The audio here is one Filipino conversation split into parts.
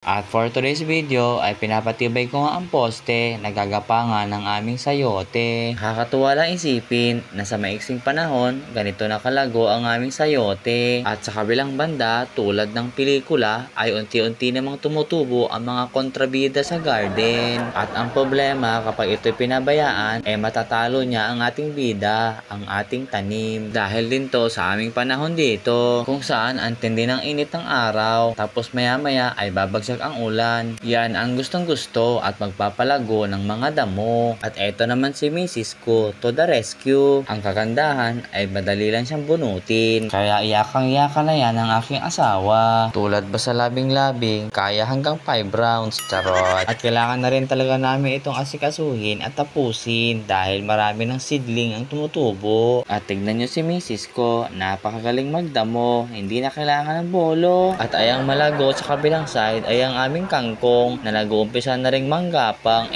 At for today's video ay pinapatibay ko nga ang poste na gagapangan ng aming sayote. Nakakatuwa lang isipin na sa maiksing panahon, ganito na kalago ang aming sayote. At sa kabilang banda, tulad ng pelikula, ay unti-unti namang tumutubo ang mga kontrabida sa garden. At ang problema kapag ito'y pinabayaan, ay matatalo niya ang ating bida, ang ating tanim. Dahil din to sa aming panahon dito, kung saan ang tindi ng init ng araw, tapos maya-maya ay babagsak ang ulan. Yan ang gustong-gusto at magpapalago ng mga damo. At eto naman si Mrs. ko, to the rescue. Ang kagandahan ay madali lang siyang bunutin. Kaya iyakang-iyakan na yan ng aking asawa. Tulad ba sa labing-labing, kaya hanggang 5 rounds. Charot. At kailangan na rin talaga namin itong asikasuhin at tapusin dahil marami ng seedling ang tumutubo. At tignan nyo si Mrs. ko, napakagaling magdamo. Hindi na kailangan ng bolo. At ayang malago sa kabilang side ay ang aming kangkong na nag-uumpisa na ring manggapang,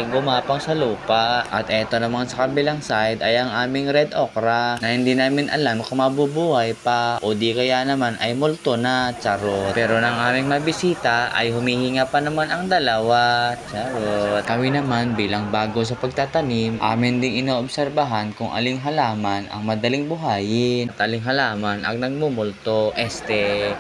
gumapang sa lupa. At eto naman sa kabilang side ay ang aming red okra na hindi namin alam kung mabubuhay pa o di kaya naman ay multo na. Charot. Pero nang aming mabisita ay humihinga pa naman ang dalawa. Charot. Kami naman bilang bago sa pagtatanim, amin ding inoobserbahan kung aling halaman ang madaling buhayin at aling halaman ang nagmumulto,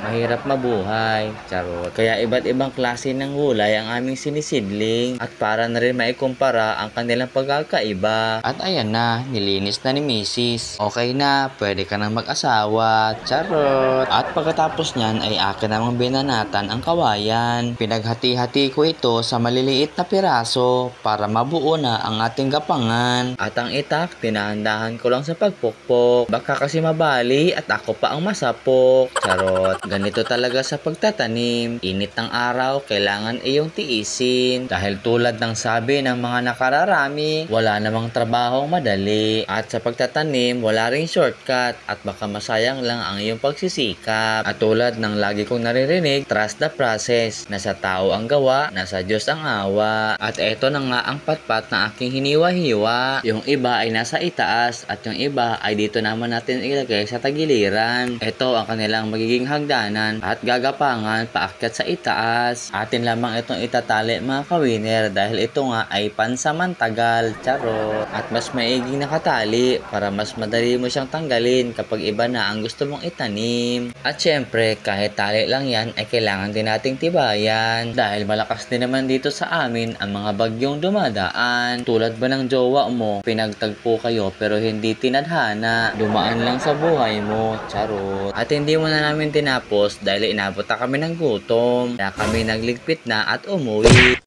mahirap mabuhay. Charot. Kaya iba't ibang klase ng gulay ang aming sinisidling at para na rin maikumpara ang kanilang pagkakaiba. At ayan na, nilinis na ni Mrs. Okay na, pwede ka nang mag-asawa. Charot! At pagkatapos nyan ay akin namang binanatan ang kawayan. Pinaghati-hati ko ito sa maliliit na piraso para mabuo na ang ating gapangan. At ang itak, tinahandahan ko lang sa pagpukpok. Baka kasi mabali at ako pa ang masapok. Charot! Ganito talaga sa pagtatanim. Init ng araw, kailangan iyong tiisin. Dahil tulad ng sabi ng mga nakararami, wala namang trabahong madali. At sa pagtatanim, wala ring shortcut at baka masayang lang ang iyong pagsisikap. At tulad ng lagi kong naririnig, trust the process. Nasa tao ang gawa, nasa Diyos ang awa. At eto na nga ang patpat na aking hiniwa-hiwa. Yung iba ay nasa itaas at yung iba ay dito naman natin ilagay sa tagiliran. Ito ang kanilang magiging hagdanan at gagapangan paakyat sa itaas. Atin lamang itong itatali mga kawiner dahil ito nga ay pansamantagal. Charot. At mas maiging nakatali para mas madali mo siyang tanggalin kapag iba na ang gusto mong itanim. At syempre kahit tali lang yan ay kailangan din nating tibayan dahil malakas din naman dito sa amin ang mga bagyong dumadaan. Tulad ba ng jowa mo, pinagtagpo kayo pero hindi tinadhana, dumaan lang sa buhay mo. Charot. At hindi mo na namin tinapos dahil inabot na kami ng gutom. Kaya kami nagligpit na at umuwi.